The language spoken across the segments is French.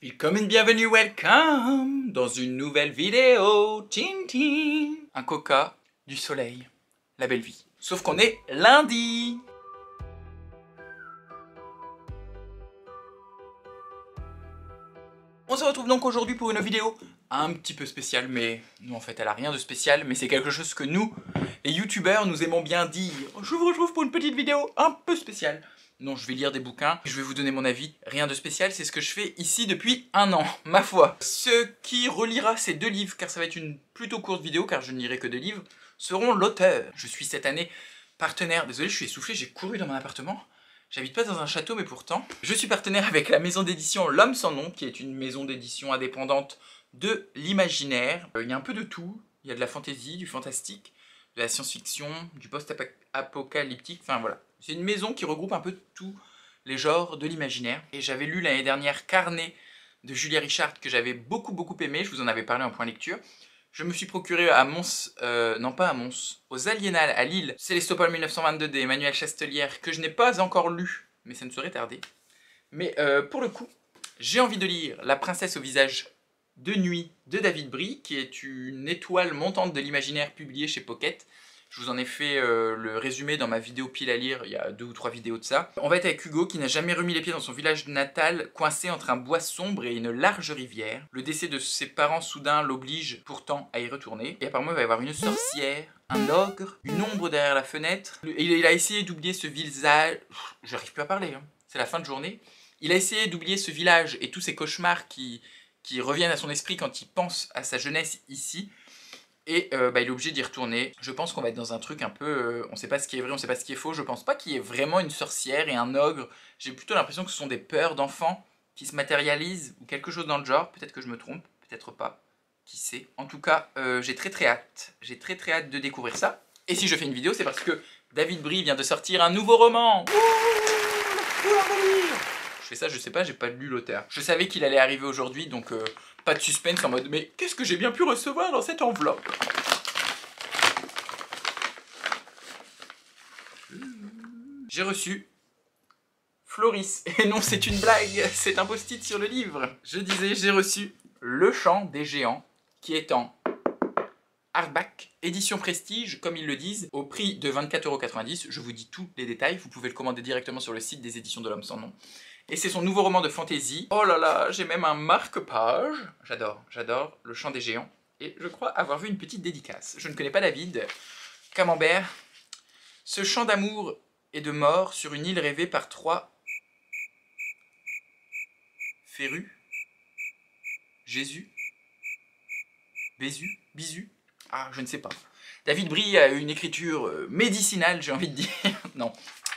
Welcome and bienvenue, welcome dans une nouvelle vidéo. Tintin. Un coca, du soleil, la belle vie. Sauf qu'on est lundi. On se retrouve donc aujourd'hui pour une vidéo un petit peu spéciale, mais non en fait elle a rien de spécial, mais c'est quelque chose que nous, les youtubeurs, nous aimons bien dire. Je vous retrouve pour une petite vidéo un peu spéciale. Non, je vais lire des bouquins, je vais vous donner mon avis, rien de spécial, c'est ce que je fais ici depuis un an, ma foi. Ce qui relira ces deux livres, car ça va être une plutôt courte vidéo, car je ne lirai que deux livres, seront l'auteur. Je suis cette année partenaire, désolé je suis essoufflé, j'ai couru dans mon appartement. J'habite pas dans un château, mais pourtant, je suis partenaire avec la maison d'édition L'Homme sans nom, qui est une maison d'édition indépendante de l'imaginaire. Il y a un peu de tout, il y a de la fantaisie, du fantastique, de la science-fiction, du post-apocalyptique, enfin voilà. C'est une maison qui regroupe un peu tous les genres de l'imaginaire. Et j'avais lu l'année dernière Carnet de Julia Richard, que j'avais beaucoup aimé, je vous en avais parlé en point lecture. Je me suis procuré à Mons, non pas à Mons, aux Aliénales à Lille, Célestopol 1922 d'Emmanuel Chastelière, que je n'ai pas encore lu, mais ça ne saurait tarder. Mais pour le coup, j'ai envie de lire La princesse au visage de nuit de David Brie, qui est une étoile montante de l'imaginaire publiée chez Pocket. Je vous en ai fait le résumé dans ma vidéo pile à lire, il y a 2 ou 3 vidéos de ça. On va être avec Hugo qui n'a jamais remis les pieds dans son village natal, coincé entre un bois sombre et une large rivière. Le décès de ses parents soudain l'oblige pourtant à y retourner. Et apparemment il va y avoir une sorcière, un ogre, une ombre derrière la fenêtre. Il a essayé d'oublier ce visage... J'arrive plus à parler, hein. C'est la fin de journée. Il a essayé d'oublier ce village et tous ces cauchemars qui reviennent à son esprit quand il pense à sa jeunesse ici. Et il est obligé d'y retourner. Je pense qu'on va être dans un truc un peu... on sait pas ce qui est vrai, on sait pas ce qui est faux. Je pense pas qu'il y ait vraiment une sorcière et un ogre. J'ai plutôt l'impression que ce sont des peurs d'enfants qui se matérialisent, ou quelque chose dans le genre. Peut-être que je me trompe, peut-être pas. Qui sait. En tout cas, j'ai très hâte. J'ai très hâte de découvrir ça. Et si je fais une vidéo, c'est parce que David Brie vient de sortir un nouveau roman. Je fais ça, je sais pas, j'ai pas lu l'auteur. Je savais qu'il allait arriver aujourd'hui, donc pas de suspense en mode « Mais qu'est-ce que j'ai bien pu recevoir dans cette enveloppe ?» J'ai reçu Floris. Et non, c'est une blague, c'est un post-it sur le livre. Je disais, j'ai reçu Le Chant des Géants, qui est en hardback, édition prestige, comme ils le disent, au prix de 24,90 €. Je vous dis tous les détails, vous pouvez le commander directement sur le site des éditions de L'Homme sans nom. Et c'est son nouveau roman de fantasy. Oh là là, j'ai même un marque-page. J'adore Le Chant des Géants. Et je crois avoir vu une petite dédicace. Je ne connais pas David. Camembert. Ce chant d'amour et de mort sur une île rêvée par 3 férus. Jésus. Bézu. Bisu. Ah, je ne sais pas. David Brie a une écriture médicinale, j'ai envie de dire. Non.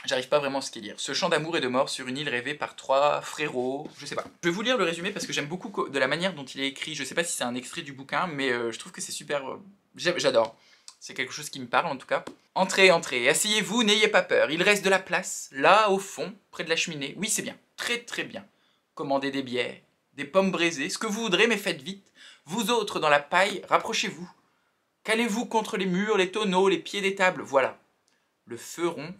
J'arrive pas vraiment à ce qu'il lire. Ce chant d'amour et de mort sur une île rêvée par 3 frérots, je sais pas. Je vais vous lire le résumé parce que j'aime beaucoup de la manière dont il est écrit. Je sais pas si c'est un extrait du bouquin, mais je trouve que c'est super... J'adore. C'est quelque chose qui me parle en tout cas. Entrez, asseyez-vous, n'ayez pas peur. Il reste de la place, là au fond, près de la cheminée. Oui, c'est bien, très bien. Commandez des bières, des pommes braisées, ce que vous voudrez, mais faites vite. Vous autres dans la paille, rapprochez-vous. Calez-vous contre les murs, les tonneaux, les pieds des tables, voilà. Le feu ronfle.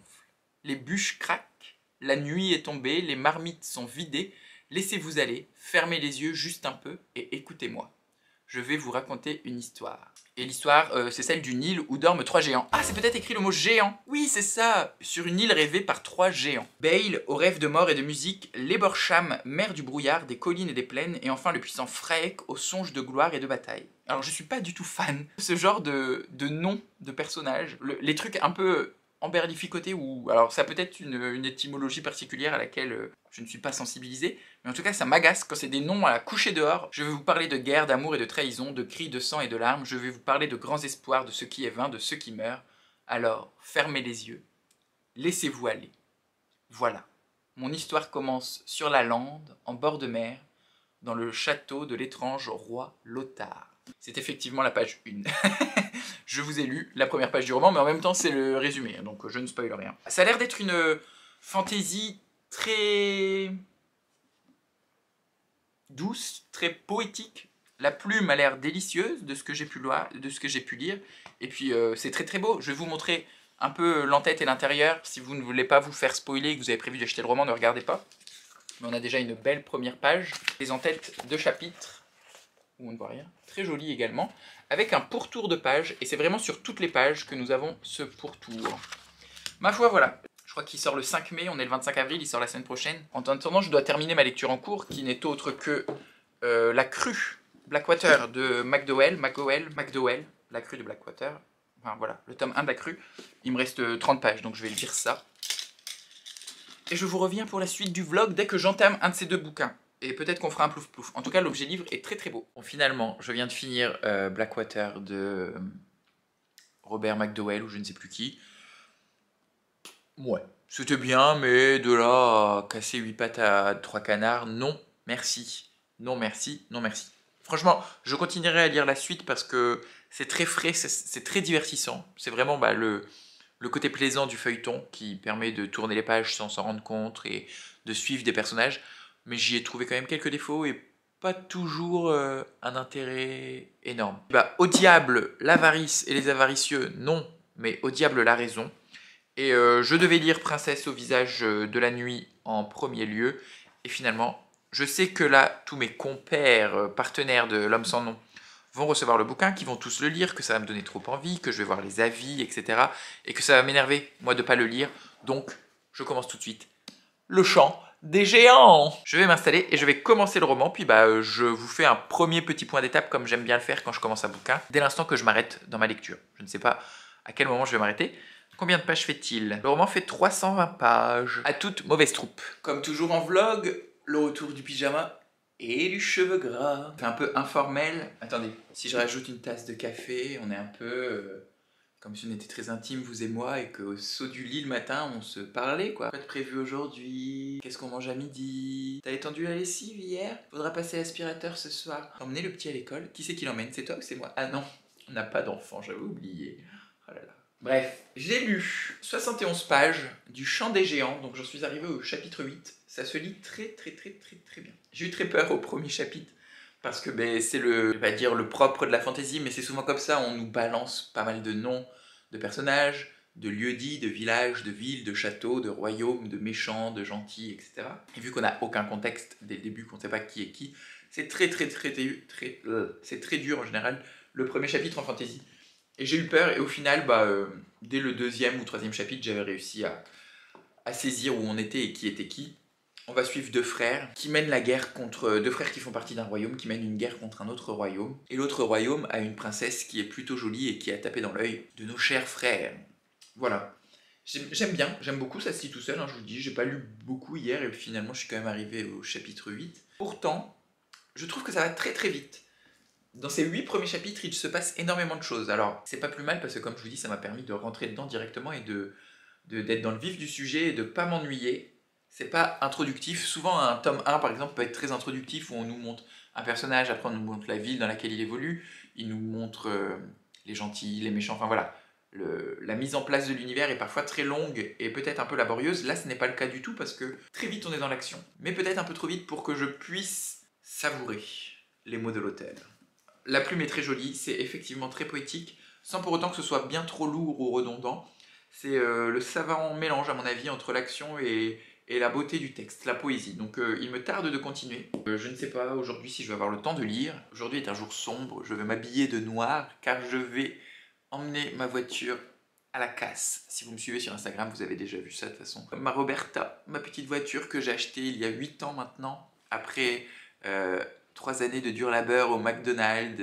Les bûches craquent, la nuit est tombée, les marmites sont vidées, laissez-vous aller, fermez les yeux juste un peu et écoutez-moi. Je vais vous raconter une histoire. Et l'histoire, c'est celle d'une île où dorment 3 géants. Ah, c'est peut-être écrit le mot géant. Oui, c'est ça, sur une île rêvée par 3 géants. Bale, au rêve de mort et de musique, Leborsham, mère du brouillard, des collines et des plaines, et enfin le puissant Fraek, au songe de gloire et de bataille. Alors je suis pas du tout fan de ce genre de nom de personnages. Les trucs un peu... emberlificoté, ou alors ça peut être une étymologie particulière à laquelle je ne suis pas sensibilisé, mais en tout cas ça m'agace quand c'est des noms à la coucher dehors. Je vais vous parler de guerre, d'amour et de trahison, de cris, de sang et de larmes, je vais vous parler de grands espoirs, de ce qui est vain, de ceux qui meurent. Alors, fermez les yeux, laissez-vous aller. Voilà, mon histoire commence sur la lande, en bord de mer, dans le château de l'étrange roi Lothar. C'est effectivement la page 1. Je vous ai lu la première page du roman, mais en même temps c'est le résumé, donc je ne spoil rien. Ça a l'air d'être une fantaisie très douce, très poétique. La plume a l'air délicieuse de ce que j'ai pu lire. Et puis c'est très beau. Je vais vous montrer un peu l'entête et l'intérieur. Si vous ne voulez pas vous faire spoiler et que vous avez prévu d'acheter le roman, ne regardez pas. Mais on a déjà une belle première page. Les en-têtes de chapitres, où on ne voit rien. Très joli également. Avec un pourtour de page. Et c'est vraiment sur toutes les pages que nous avons ce pourtour. Ma foi, voilà. Je crois qu'il sort le 5 mai, on est le 25 avril, il sort la semaine prochaine. En attendant, je dois terminer ma lecture en cours, qui n'est autre que La Crue Blackwater de McDowell, La Crue de Blackwater. Enfin voilà, le tome 1 de La Crue. Il me reste 30 pages, donc je vais lire ça. Et je vous reviens pour la suite du vlog dès que j'entame un de ces deux bouquins. Et peut-être qu'on fera un plouf plouf. En tout cas, l'objet livre est très très beau. Bon, finalement, je viens de finir Blackwater de Robert McDowell, ou je ne sais plus qui. Ouais, c'était bien, mais de là à casser 8 pattes à 3 canards, non, merci. Non, merci, non, merci. Franchement, je continuerai à lire la suite parce que c'est très frais, c'est très divertissant. C'est vraiment le côté plaisant du feuilleton qui permet de tourner les pages sans s'en rendre compte et de suivre des personnages. Mais j'y ai trouvé quand même quelques défauts et pas toujours un intérêt énorme. Bah, au diable, l'avarice et les avaricieux, non, mais au diable, la raison. Et je devais lire Princesse au visage de la nuit en premier lieu. Et finalement, je sais que là, tous mes compères, partenaires de L'Homme sans nom vont recevoir le bouquin, qui vont tous le lire, que ça va me donner trop envie, que je vais voir les avis, etc. Et que ça va m'énerver, moi, de ne pas le lire. Donc, je commence tout de suite. Le chant des géants. Je vais m'installer et je vais commencer le roman. Puis je vous fais un premier petit point d'étape, comme j'aime bien le faire quand je commence un bouquin, dès l'instant que je m'arrête dans ma lecture. Je ne sais pas à quel moment je vais m'arrêter. Combien de pages fait-il? Le roman fait 320 pages. À toute mauvaise troupe. Comme toujours en vlog, le retour du pyjama et du cheveu gras. C'est un peu informel. Attendez, si je rajoute une tasse de café, on est un peu comme si on était très intime, vous et moi, et qu'au saut du lit le matin, on se parlait, quoi. Pas de prévu aujourd'hui. Qu'est-ce qu'on mange à midi? T'as étendu la lessive hier? Faudra passer l'aspirateur ce soir. Emmener le petit à l'école. Qui c'est qui l'emmène? C'est toi ou c'est moi? Ah non, on n'a pas d'enfant, j'avais oublié. Oh là là. Bref, j'ai lu 71 pages du Chant des géants, donc j'en suis arrivé au chapitre 8. Ça se lit très bien. J'ai eu très peur au premier chapitre, parce que c'est je vais pas dire le propre de la fantaisie, mais c'est souvent comme ça, on nous balance pas mal de noms de personnages, de lieux dits, de villages, de villes, de châteaux, de royaumes, de méchants, de gentils, etc. Et vu qu'on n'a aucun contexte dès le début, qu'on ne sait pas qui est qui, c'est c'est très dur en général, le premier chapitre en fantaisie. Et j'ai eu peur, et au final, dès le deuxième ou troisième chapitre, j'avais réussi à saisir où on était et qui était qui. On va suivre deux frères qui mènent la guerre contre... Deux frères qui font partie d'un royaume, qui mènent une guerre contre un autre royaume. Et l'autre royaume a une princesse qui est plutôt jolie et qui a tapé dans l'œil de nos chers frères. Voilà. J'aime bien, j'aime beaucoup, ça se lit tout seul, hein, je vous le dis. J'ai pas lu beaucoup hier et finalement je suis quand même arrivé au chapitre 8. Pourtant, je trouve que ça va très vite. Dans ces 8 premiers chapitres, il se passe énormément de choses. Alors, c'est pas plus mal parce que, comme je vous dis, ça m'a permis de rentrer dedans directement et d'être dans le vif du sujet et de pas m'ennuyer. C'est pas introductif. Souvent, un tome 1, par exemple, peut être très introductif où on nous montre un personnage, après on nous montre la ville dans laquelle il évolue, il nous montre les gentils, les méchants, enfin voilà. La mise en place de l'univers est parfois très longue et peut-être un peu laborieuse. Là, ce n'est pas le cas du tout parce que très vite on est dans l'action. Mais peut-être un peu trop vite pour que je puisse savourer les mots de l'auteur. La plume est très jolie, c'est effectivement très poétique, sans pour autant que ce soit bien trop lourd ou redondant. C'est le savant mélange, à mon avis, entre l'action et la beauté du texte, la poésie. Donc il me tarde de continuer. Je ne sais pas aujourd'hui si je vais avoir le temps de lire. Aujourd'hui est un jour sombre, je vais m'habiller de noir, car je vais emmener ma voiture à la casse. Si vous me suivez sur Instagram, vous avez déjà vu ça de toute façon. Ma Roberta, ma petite voiture que j'ai achetée il y a 8 ans maintenant, après... 3 années de dur labeur au McDonald's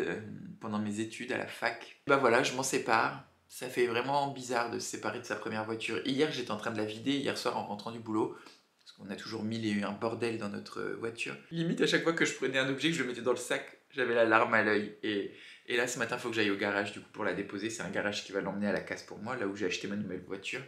pendant mes études à la fac. Voilà, je m'en sépare. Ça fait vraiment bizarre de se séparer de sa première voiture. Hier, j'étais en train de la vider, hier soir en rentrant du boulot, parce qu'on a toujours mis un bordel dans notre voiture. Limite, à chaque fois que je prenais un objet, que je le mettais dans le sac, j'avais la larme à l'œil. Et là, ce matin, il faut que j'aille au garage du coup pour la déposer. C'est un garage qui va l'emmener à la casse pour moi, là où j'ai acheté ma nouvelle voiture.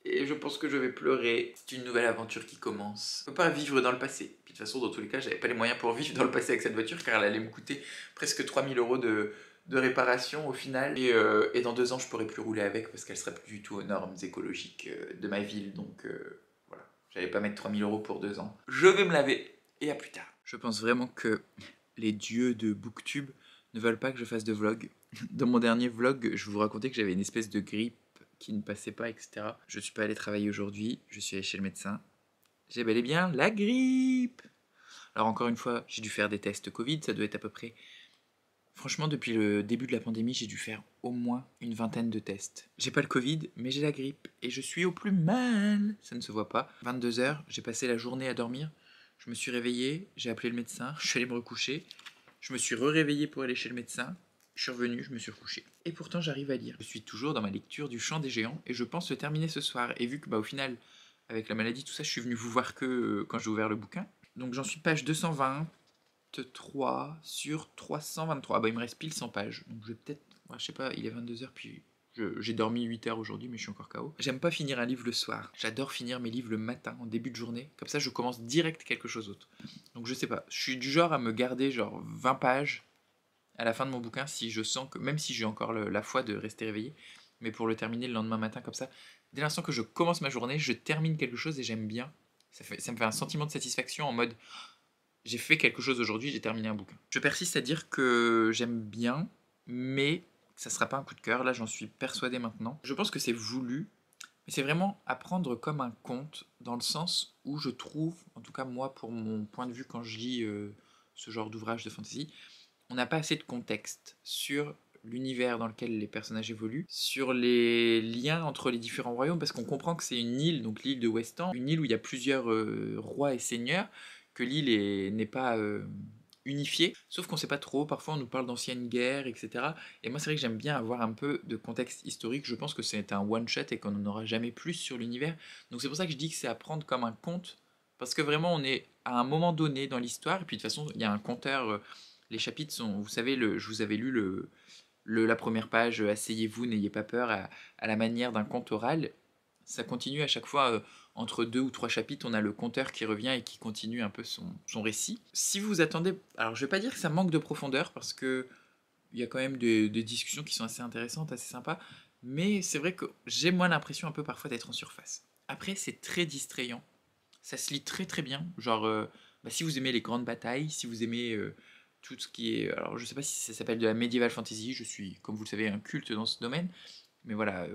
Et je pense que je vais pleurer. C'est une nouvelle aventure qui commence. On ne peut pas vivre dans le passé. Puis de toute façon, dans tous les cas, j'avais pas les moyens pour vivre dans le passé avec cette voiture, car elle allait me coûter presque 3000 € de réparation au final. Et dans 2 ans, je pourrais plus rouler avec parce qu'elle serait plus du tout aux normes écologiques de ma ville. Donc voilà, j'allais pas mettre 3000 € pour 2 ans. Je vais me laver et à plus tard. Je pense vraiment que les dieux de Booktube ne veulent pas que je fasse de vlog. Dans mon dernier vlog, je vous racontais que j'avais une espèce de grippe qui ne passait pas, etc. Je suis pas allé travailler aujourd'hui, je suis allé chez le médecin. j'ai bel et bien la grippe. Alors encore une fois, j'ai dû faire des tests Covid, ça doit être à peu près... Franchement, depuis le début de la pandémie, j'ai dû faire au moins une vingtaine de tests. J'ai pas le Covid, mais j'ai la grippe et je suis au plus mal. Ça ne se voit pas. 22 heures, j'ai passé la journée à dormir. Je me suis réveillé, j'ai appelé le médecin, je suis allé me recoucher. Je me suis réveillé pour aller chez le médecin. Je suis revenu, je me suis recouché. Et pourtant, j'arrive à lire. Je suis toujours dans ma lecture du Chant des Géants et je pense le terminer ce soir. Et vu que, au final, avec la maladie, tout ça, je suis venu vous voir que quand j'ai ouvert le bouquin. Donc j'en suis page 220. 3 sur 323. Il me reste pile 100 pages. Donc je vais peut-être... je sais pas, il est 22 heures, puis j'ai dormi 8 heures aujourd'hui, mais je suis encore KO. J'aime pas finir un livre le soir. J'adore finir mes livres le matin, en début de journée. Comme ça, je commence direct quelque chose d'autre. Donc je sais pas, je suis du genre à me garder genre 20 pages à la fin de mon bouquin si je sens que... Même si j'ai encore la foi de rester réveillé, mais pour le terminer le lendemain matin comme ça, dès l'instant que je commence ma journée, je termine quelque chose et j'aime bien. Ça me fait un sentiment de satisfaction en mode... J'ai fait quelque chose aujourd'hui, j'ai terminé un bouquin. Je persiste à dire que j'aime bien, mais ça sera pas un coup de cœur. Là, j'en suis persuadé maintenant. Je pense que c'est voulu, mais c'est vraiment à prendre comme un conte, dans le sens où je trouve, en tout cas moi, pour mon point de vue, quand je lis ce genre d'ouvrage de fantasy, on n'a pas assez de contexte sur l'univers dans lequel les personnages évoluent, sur les liens entre les différents royaumes, parce qu'on comprend que c'est une île, donc l'île de Westan, une île où il y a plusieurs rois et seigneurs, que l'île n'est pas unifiée, sauf qu'on sait pas trop, parfois on nous parle d'anciennes guerres, etc. Et moi c'est vrai que j'aime bien avoir un peu de contexte historique, je pense que c'est un one-shot et qu'on n'en aura jamais plus sur l'univers, donc c'est pour ça que je dis que c'est à prendre comme un conte, parce que vraiment on est à un moment donné dans l'histoire, et puis de toute façon il y a un compteur, les chapitres sont, vous savez, je vous avais lu la première page, asseyez-vous, n'ayez pas peur, à la manière d'un conte oral, ça continue à chaque fois, entre 2 ou 3 chapitres, on a le conteur qui revient et qui continue un peu son récit. Si vous attendez, alors je vais pas dire que ça manque de profondeur, parce que il y a quand même des discussions qui sont assez intéressantes, assez sympas, mais c'est vrai que j'ai moi l'impression un peu parfois d'être en surface. Après, c'est très distrayant, ça se lit très très bien, genre, si vous aimez les grandes batailles, si vous aimez tout ce qui est... Alors je sais pas si ça s'appelle de la medieval fantasy, je suis, comme vous le savez, un culte dans ce domaine, mais voilà,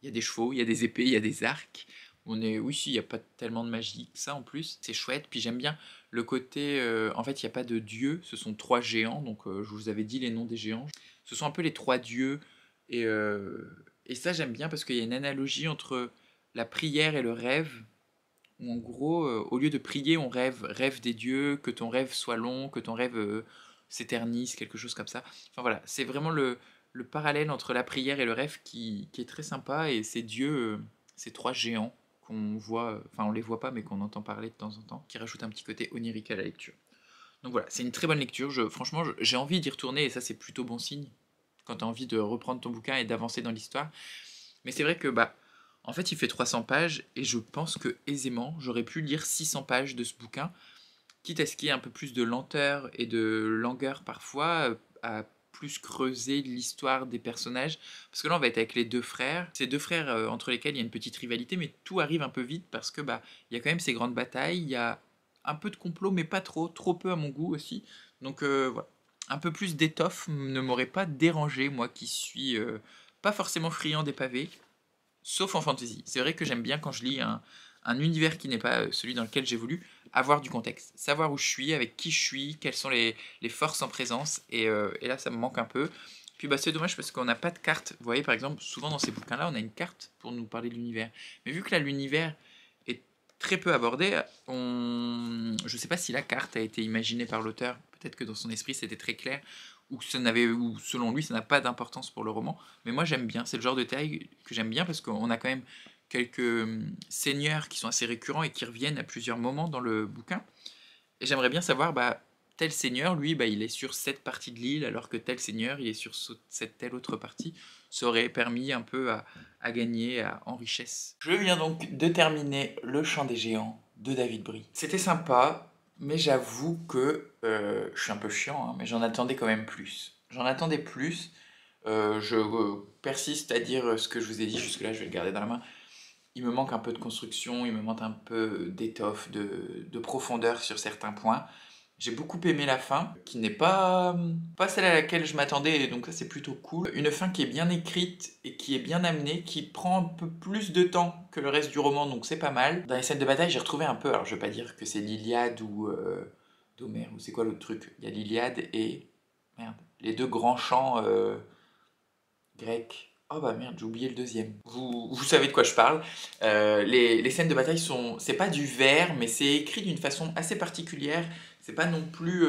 il y a des chevaux, il y a des épées, il y a des arcs. Oui, si, il n'y a pas tellement de magie que ça en plus. C'est chouette. Puis j'aime bien le côté. En fait, il n'y a pas de dieux. Ce sont 3 géants. Donc, je vous avais dit les noms des géants. Ce sont un peu les 3 dieux. Et ça, j'aime bien parce qu'il y a une analogie entre la prière et le rêve. Où en gros, au lieu de prier, on rêve. Rêve des dieux, que ton rêve soit long, que ton rêve s'éternise, quelque chose comme ça. Enfin voilà, c'est vraiment le parallèle entre la prière et le rêve qui est très sympa. Et ces dieux, ces 3 géants qu'on voit, enfin on les voit pas mais qu'on entend parler de temps en temps, qui rajoutent un petit côté onirique à la lecture. Donc voilà, c'est une très bonne lecture, franchement j'ai envie d'y retourner et ça c'est plutôt bon signe, quand tu as envie de reprendre ton bouquin et d'avancer dans l'histoire. Mais c'est vrai que en fait il fait 300 pages et je pense que aisément j'aurais pu lire 600 pages de ce bouquin, quitte à ce qu'il y ait un peu plus de lenteur et de langueur parfois, à plus creuser l'histoire des personnages, parce que là on va être avec les 2 frères, ces 2 frères entre lesquels il y a une petite rivalité, mais tout arrive un peu vite parce que il y a quand même ces grandes batailles, il y a un peu de complot, mais pas trop peu à mon goût aussi, donc voilà, un peu plus d'étoffe ne m'aurait pas dérangé, moi qui suis pas forcément friand des pavés, sauf en fantasy. C'est vrai que j'aime bien quand je lis un univers qui n'est pas celui dans lequel j'évolue, avoir du contexte, savoir où je suis, avec qui je suis, quelles sont les forces en présence, et là ça me manque un peu. Puis c'est dommage parce qu'on n'a pas de carte. Vous voyez par exemple, souvent dans ces bouquins-là, on a une carte pour nous parler de l'univers. Mais vu que là l'univers est très peu abordé, je ne sais pas si la carte a été imaginée par l'auteur, peut-être que dans son esprit c'était très clair, ou selon lui ça n'a pas d'importance pour le roman, mais moi j'aime bien, c'est le genre de taille que j'aime bien parce qu'on a quand même quelques seigneurs qui sont assez récurrents et qui reviennent à plusieurs moments dans le bouquin, et j'aimerais bien savoir, tel seigneur, lui, il est sur cette partie de l'île, alors que tel seigneur, il est sur cette telle autre partie. Ça aurait permis un peu à gagner en richesse. Je viens donc de terminer Le Chant des Géants de David Brie. C'était sympa, mais j'avoue que je suis un peu chiant, hein, mais j'en attendais quand même plus. J'en attendais plus. Je persiste à dire ce que je vous ai dit jusque-là, je vais le garder dans la main. Il me manque un peu de construction, il me manque un peu d'étoffe, de profondeur sur certains points. J'ai beaucoup aimé la fin, qui n'est pas celle à laquelle je m'attendais, et donc ça c'est plutôt cool. Une fin qui est bien écrite et qui est bien amenée, qui prend un peu plus de temps que le reste du roman, donc c'est pas mal. Dans les scènes de bataille, j'ai retrouvé un peu, alors je vais pas dire que c'est l'Iliade ou d'Homère, ou c'est quoi l'autre truc? Il y a l'Iliade et... Merde. Les deux grands chants grecs. Oh bah merde, j'ai oublié le deuxième. Vous savez de quoi je parle. Les scènes de bataille sont... C'est pas du vers, mais c'est écrit d'une façon assez particulière. C'est pas non plus...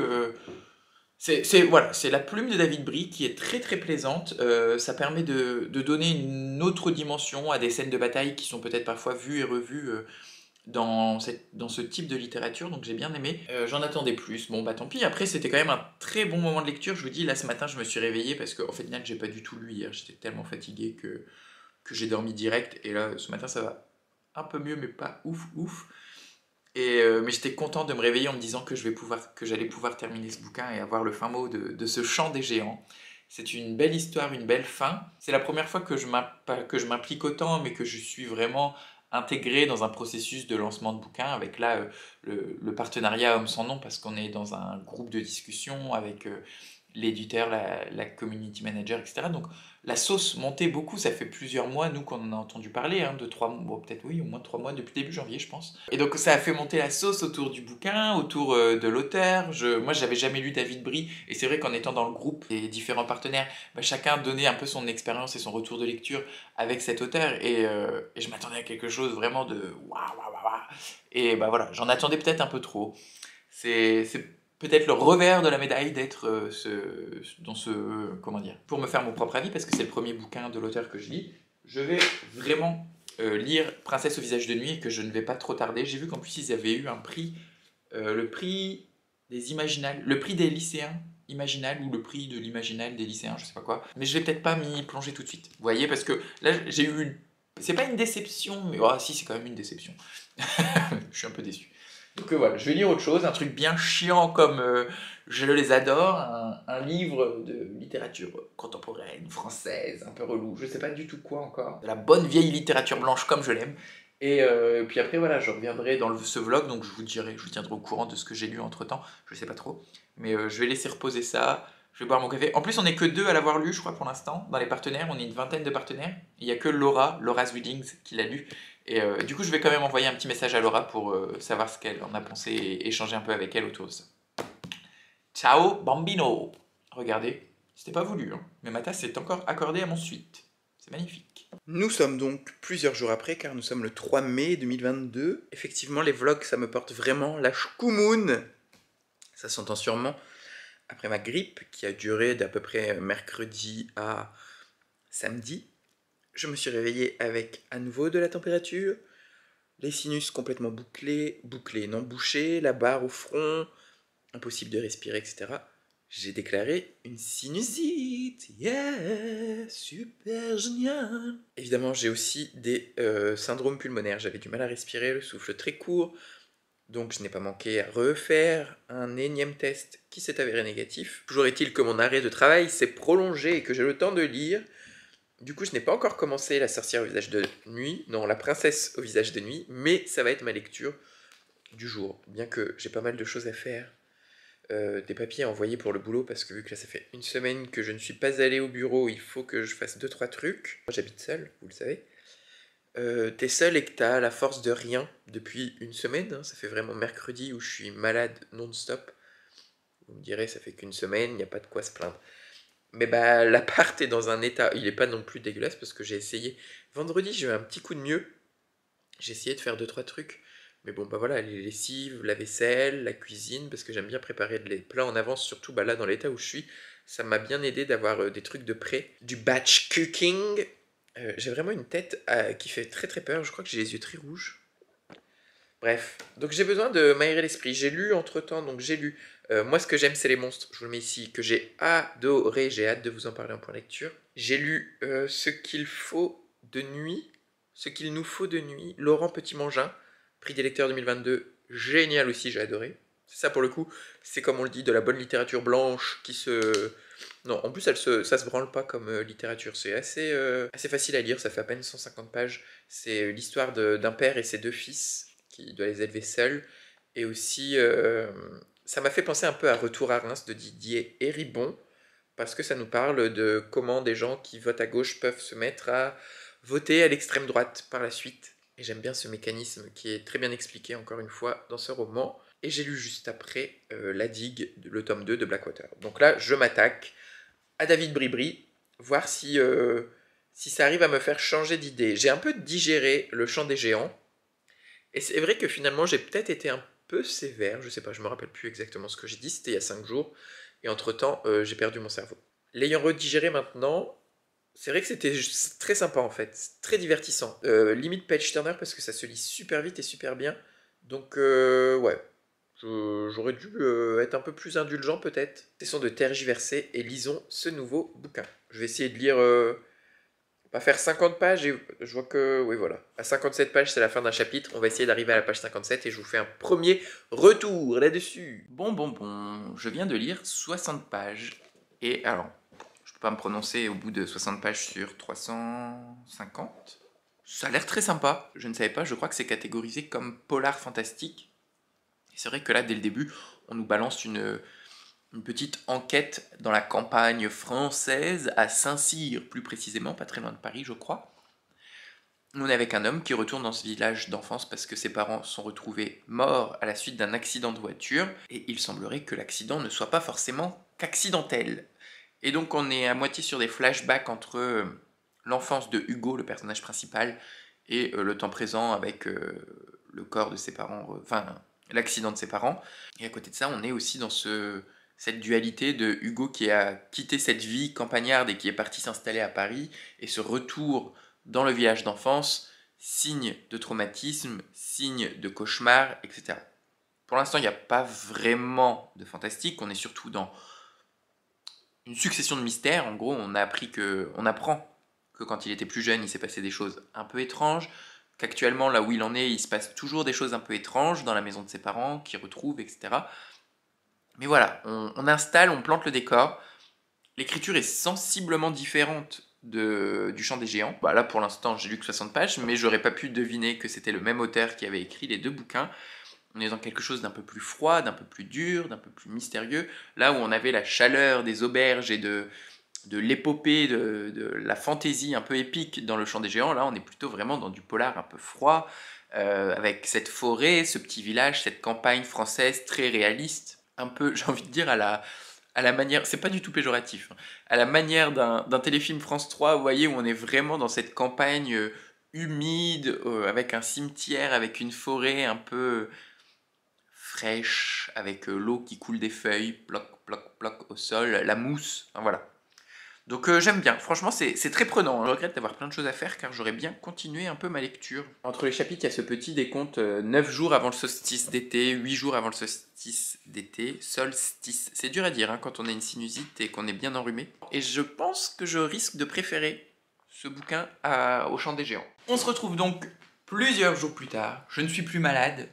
voilà, c'est la plume de David Brie qui est très très plaisante. Ça permet de donner une autre dimension à des scènes de bataille qui sont peut-être parfois vues et revues dans ce type de littérature, donc j'ai bien aimé. J'en attendais plus, bon bah tant pis. Après c'était quand même un très bon moment de lecture. Je vous dis, là ce matin je me suis réveillé parce qu'en fait j'ai pas du tout lu hier. J'étais tellement fatigué que j'ai dormi direct, et là ce matin ça va un peu mieux mais pas ouf ouf. Mais j'étais content de me réveiller en me disant que j'allais pouvoir terminer ce bouquin et avoir le fin mot de ce chant des géants. C'est une belle histoire, une belle fin. C'est la première fois que je m'implique autant, mais que je suis vraiment intégré dans un processus de lancement de bouquin, avec là le partenariat Homme sans nom, parce qu'on est dans un groupe de discussion avec l'éditeur, la community manager, etc. Donc la sauce montait beaucoup, ça fait plusieurs mois, nous, qu'on en a entendu parler, hein, de 3 mois, bon, peut-être oui, au moins 3 mois depuis début janvier, je pense. Et donc ça a fait monter la sauce autour du bouquin, autour de l'auteur. Moi, j'avais jamais lu David Brie, et c'est vrai qu'en étant dans le groupe des différents partenaires, bah, chacun donnait un peu son expérience et son retour de lecture avec cet auteur, et je m'attendais à quelque chose vraiment de waouh, waouh, waouh, waouh. Et bah voilà, j'en attendais peut-être un peu trop. C'est peut-être le revers de la médaille d'être comment dire, pour me faire mon propre avis, parce que c'est le premier bouquin de l'auteur que je lis, je vais vraiment lire Princesse au visage de nuit, et que je ne vais pas trop tarder. J'ai vu qu'en plus ils avaient eu un prix, le prix des imaginales, le prix des lycéens imaginal, ou le prix de l'imaginal des lycéens, je sais pas quoi. Mais je vais peut-être pas m'y plonger tout de suite. Vous voyez, parce que là j'ai eu c'est pas une déception, mais oh, si, c'est quand même une déception. Je suis un peu déçu. Donc voilà, je vais lire autre chose, un truc bien chiant comme je les adore, un livre de littérature contemporaine, française, un peu relou, je sais pas du tout quoi encore, de la bonne vieille littérature blanche comme je l'aime. Et puis après voilà, je reviendrai dans ce vlog, donc je vous tiendrai au courant de ce que j'ai lu entre temps, je sais pas trop. Mais je vais laisser reposer ça, je vais boire mon café. En plus on est que deux à l'avoir lu, je crois, pour l'instant, dans les partenaires, on est une vingtaine de partenaires. Il y a que Laura's Readings qui l'a lu. Et du coup, je vais quand même envoyer un petit message à Laura pour savoir ce qu'elle en a pensé et échanger un peu avec elle autour de ça. Ciao, bambino! Regardez, c'était pas voulu, hein, mais ma tasse est encore accordée à mon suite. C'est magnifique. Nous sommes donc plusieurs jours après, car nous sommes le 3 mai 2022. Effectivement, les vlogs, ça me porte vraiment la chkoumoun. Ça s'entend sûrement après ma grippe, qui a duré d'à peu près mercredi à samedi. Je me suis réveillé avec à nouveau de la température, les sinus complètement bouclés, non bouchés, la barre au front, impossible de respirer, etc. J'ai déclaré une sinusite. Yeah, super génial. Évidemment, j'ai aussi des syndromes pulmonaires. J'avais du mal à respirer, le souffle très court. Donc je n'ai pas manqué à refaire un énième test qui s'est avéré négatif. Toujours est-il que mon arrêt de travail s'est prolongé et que j'ai le temps de lire. Du coup, je n'ai pas encore commencé La sorcière au visage de nuit, non, La princesse au visage de nuit, mais ça va être ma lecture du jour, bien que j'ai pas mal de choses à faire, des papiers à envoyer pour le boulot, parce que vu que là ça fait une semaine que je ne suis pas allé au bureau, il faut que je fasse 2-3 trucs. Moi j'habite seul, vous le savez. T'es seul et que t'as la force de rien depuis une semaine, hein, ça fait vraiment mercredi où je suis malade non-stop. Vous me direz, ça fait qu'une semaine, il n'y a pas de quoi se plaindre. Mais bah l'appart est dans un état, il est pas non plus dégueulasse, parce que j'ai essayé. Vendredi j'ai eu un petit coup de mieux, j'ai essayé de faire 2-3 trucs. Mais bon bah voilà, les lessives, la vaisselle, la cuisine, parce que j'aime bien préparer les plats en avance, surtout bah là dans l'état où je suis, ça m'a bien aidé d'avoir des trucs de prêt, du batch cooking. J'ai vraiment une tête qui fait très très peur, je crois que j'ai les yeux très rouges. Bref, donc j'ai besoin de m'aérer l'esprit. J'ai lu entre temps, donc j'ai lu Moi ce que j'aime c'est les monstres, je vous le mets ici, que j'ai adoré, j'ai hâte de vous en parler en point lecture. J'ai lu Ce qu'il faut de nuit, Ce qu'il nous faut de nuit, Laurent Petit-Mangin, prix des lecteurs 2022, génial aussi, j'ai adoré. Ça pour le coup, c'est comme on le dit, de la bonne littérature blanche qui se... Non, en plus ça se branle pas comme littérature, c'est assez facile à lire, ça fait à peine 150 pages. C'est l'histoire d'un père et ses deux fils qui doit les élever seuls, et aussi Ça m'a fait penser un peu à Retour à Reims de Didier Héribon, parce que ça nous parle de comment des gens qui votent à gauche peuvent se mettre à voter à l'extrême droite par la suite. Et j'aime bien ce mécanisme qui est très bien expliqué, encore une fois, dans ce roman. Et j'ai lu juste après La Digue, le tome 2 de Blackwater. Donc là, je m'attaque à David Bribry, voir si ça arrive à me faire changer d'idée. J'ai un peu digéré Le Chant des Géants, et c'est vrai que finalement, j'ai peut-être été un peu sévère, je sais pas, je me rappelle plus exactement ce que j'ai dit, c'était il y a 5 jours, et entre-temps, j'ai perdu mon cerveau. L'ayant redigéré maintenant, c'est vrai que c'était très sympa en fait, très divertissant. Limite page turner parce que ça se lit super vite et super bien. Donc ouais, j'aurais dû être un peu plus indulgent peut-être. Cessons de tergiverser et lisons ce nouveau bouquin. Je vais essayer de lire, on va faire 50 pages et je vois que, oui voilà, à 57 pages c'est la fin d'un chapitre. On va essayer d'arriver à la page 57 et je vous fais un premier retour là-dessus. Bon, je viens de lire 60 pages. Et alors, je peux pas me prononcer au bout de 60 pages sur 350. Ça a l'air très sympa. Je ne savais pas, je crois que c'est catégorisé comme polar fantastique. Et c'est vrai que là, dès le début, on nous balance une petite enquête dans la campagne française, à Saint-Cyr plus précisément, pas très loin de Paris, je crois. On est avec un homme qui retourne dans ce village d'enfance parce que ses parents sont retrouvés morts à la suite d'un accident de voiture, et il semblerait que l'accident ne soit pas forcément qu'accidentel. Et donc on est à moitié sur des flashbacks entre l'enfance de Hugo, le personnage principal, et le temps présent avec le corps de ses parents, enfin l'accident de ses parents. Et à côté de ça, on est aussi dans cette dualité de Hugo qui a quitté cette vie campagnarde et qui est parti s'installer à Paris, et ce retour dans le village d'enfance, signe de traumatisme, signe de cauchemar, etc. Pour l'instant, il n'y a pas vraiment de fantastique, on est surtout dans une succession de mystères. En gros, on apprend que quand il était plus jeune, il s'est passé des choses un peu étranges, qu'actuellement, là où il en est, il se passe toujours des choses un peu étranges dans la maison de ses parents, qu'il retrouve, etc. Mais voilà, on installe, on plante le décor. L'écriture est sensiblement différente du Chant des Géants. Bah là, pour l'instant, j'ai lu que 60 pages, mais j'aurais pas pu deviner que c'était le même auteur qui avait écrit les deux bouquins. On est dans quelque chose d'un peu plus froid, d'un peu plus dur, d'un peu plus mystérieux. Là où on avait la chaleur des auberges et de l'épopée, de la fantaisie un peu épique dans le Chant des Géants, là on est plutôt vraiment dans du polar un peu froid, avec cette forêt, ce petit village, cette campagne française très réaliste, un peu, j'ai envie de dire, à la manière, c'est pas du tout péjoratif, hein, à la manière d'un téléfilm France 3, vous voyez, où on est vraiment dans cette campagne humide, avec un cimetière, avec une forêt un peu fraîche, avec l'eau qui coule des feuilles, ploc, ploc, ploc au sol, la mousse, enfin, voilà. Donc j'aime bien, franchement c'est très prenant. Je regrette d'avoir plein de choses à faire car j'aurais bien continué un peu ma lecture. Entre les chapitres, il y a ce petit décompte 9 jours avant le solstice d'été, 8 jours avant le solstice d'été, solstice. C'est dur à dire hein, quand on a une sinusite et qu'on est bien enrhumé. Et je pense que je risque de préférer ce bouquin au Chant des Géants. On se retrouve donc plusieurs jours plus tard. Je ne suis plus malade.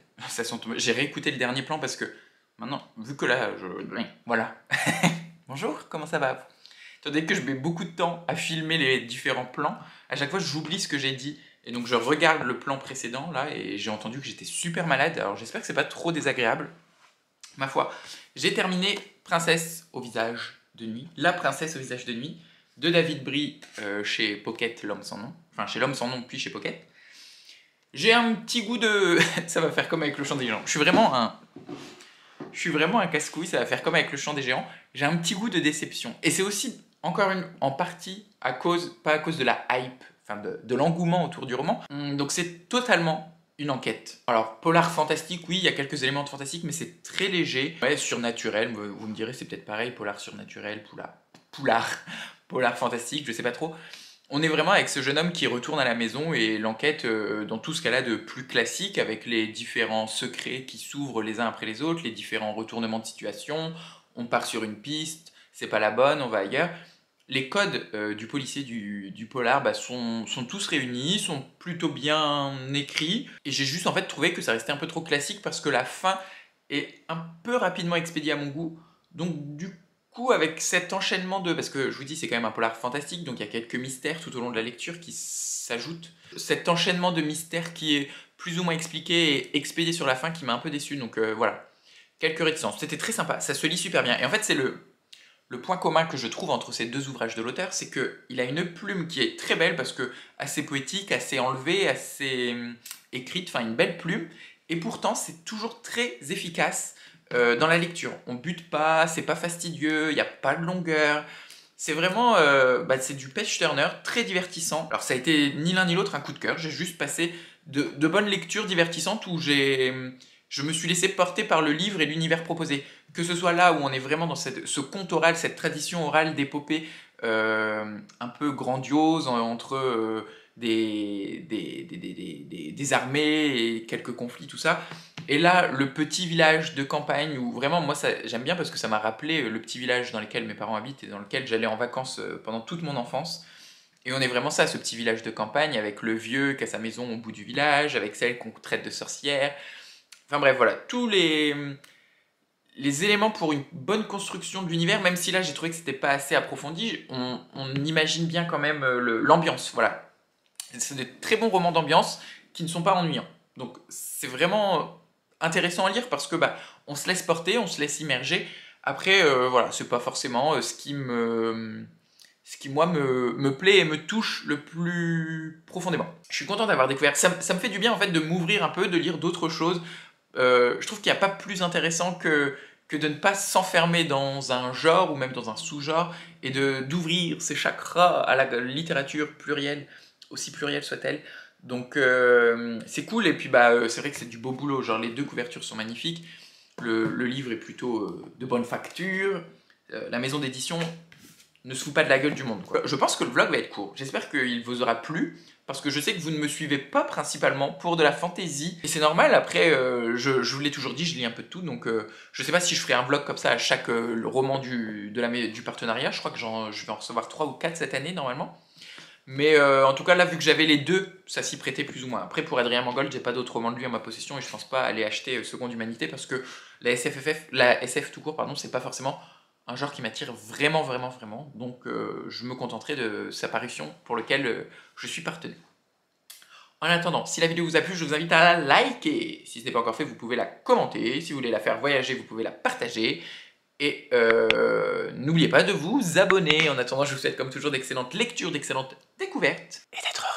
J'ai réécouté le dernier plan parce que maintenant, vu que là, voilà. Bonjour, comment ça va? Dès que je mets beaucoup de temps à filmer les différents plans, à chaque fois j'oublie ce que j'ai dit. Et donc je regarde le plan précédent là et j'ai entendu que j'étais super malade. Alors j'espère que c'est pas trop désagréable. Ma foi, j'ai terminé Princesse au visage de nuit, La princesse au visage de nuit, de David Brie chez Pocket L'Homme sans nom. Enfin chez L'Homme sans nom puis chez Pocket. J'ai un petit goût de... ça va faire comme avec le Chant des Géants. Je suis vraiment un casse-couille, ça va faire comme avec le Chant des Géants. J'ai un petit goût de déception. Et c'est aussi en partie pas à cause de la hype, enfin de l'engouement autour du roman. Donc c'est totalement une enquête. Alors, polar fantastique, oui, il y a quelques éléments de fantastique, mais c'est très léger. Ouais, surnaturel, vous me direz, c'est peut-être pareil, polar surnaturel, polar fantastique, je sais pas trop. On est vraiment avec ce jeune homme qui retourne à la maison et l'enquête dans tout ce qu'elle a de plus classique, avec les différents secrets qui s'ouvrent les uns après les autres, les différents retournements de situation. On part sur une piste, c'est pas la bonne, on va ailleurs. Les codes du policier, du polar sont tous réunis, sont plutôt bien écrits. Et j'ai juste en fait trouvé que ça restait un peu trop classique parce que la fin est un peu rapidement expédiée à mon goût. Donc du coup, avec cet enchaînement parce que je vous dis c'est quand même un polar fantastique, donc il y a quelques mystères tout au long de la lecture qui s'ajoutent. Cet enchaînement de mystères qui est plus ou moins expliqué et expédié sur la fin qui m'a un peu déçu, donc voilà. quelques réticences. C'était très sympa, ça se lit super bien. Et en fait, c'est le point commun que je trouve entre ces deux ouvrages de l'auteur, c'est qu'il a une plume qui est très belle, parce que assez poétique, assez enlevée, assez écrite, enfin une belle plume, et pourtant c'est toujours très efficace dans la lecture. On bute pas, c'est pas fastidieux, il n'y a pas de longueur. C'est vraiment c'est du page turner, très divertissant. Alors ça a été ni l'un ni l'autre un coup de cœur, j'ai juste passé de bonnes lectures divertissantes où je me suis laissé porter par le livre et l'univers proposé. Que ce soit là où on est vraiment dans ce conte oral, cette tradition orale d'épopée un peu grandiose entre des armées et quelques conflits, tout ça. Et là, le petit village de campagne où vraiment, moi, j'aime bien parce que ça m'a rappelé le petit village dans lequel mes parents habitent et dans lequel j'allais en vacances pendant toute mon enfance. Et on est vraiment ça, ce petit village de campagne, avec le vieux qui a sa maison au bout du village, avec celle qu'on traite de sorcière. Enfin bref, voilà, tous les éléments pour une bonne construction de l'univers, même si là j'ai trouvé que c'était pas assez approfondi, on imagine bien quand même l'ambiance, voilà. C'est des très bons romans d'ambiance qui ne sont pas ennuyants. Donc c'est vraiment intéressant à lire parce que on se laisse porter, on se laisse immerger. Après, voilà, c'est pas forcément ce qui moi me plaît et me touche le plus profondément. Je suis content d'avoir découvert. Ça me fait du bien en fait de m'ouvrir un peu, de lire d'autres choses. Je trouve qu'il n'y a pas plus intéressant que de ne pas s'enfermer dans un genre ou même dans un sous-genre et d'ouvrir ses chakras à la littérature plurielle, aussi plurielle soit-elle. Donc c'est cool, et puis c'est vrai que c'est du beau boulot, genre les deux couvertures sont magnifiques, le livre est plutôt de bonne facture, la maison d'édition ne se fout pas de la gueule du monde, quoi. Je pense que le vlog va être court, j'espère qu'il vous aura plu, parce que je sais que vous ne me suivez pas principalement pour de la fantasy, et c'est normal, après, je vous l'ai toujours dit, je lis un peu de tout, donc je sais pas si je ferai un vlog comme ça à chaque roman du partenariat, je crois que je vais en recevoir 3 ou 4 cette année, normalement. Mais en tout cas, là, vu que j'avais les deux, ça s'y prêtait plus ou moins. Après, pour Adrien Mangold, j'ai pas d'autres romans de lui en ma possession, et je pense pas aller acheter Seconde Humanité, parce que la SF tout court, pardon, c'est pas forcément un genre qui m'attire vraiment, vraiment, vraiment. Donc je me contenterai de sa parution pour lequel je suis partenaire. En attendant, si la vidéo vous a plu, je vous invite à la liker. Si ce n'est pas encore fait, vous pouvez la commenter. Si vous voulez la faire voyager, vous pouvez la partager. Et n'oubliez pas de vous abonner. En attendant, je vous souhaite comme toujours d'excellentes lectures, d'excellentes découvertes et d'être heureux.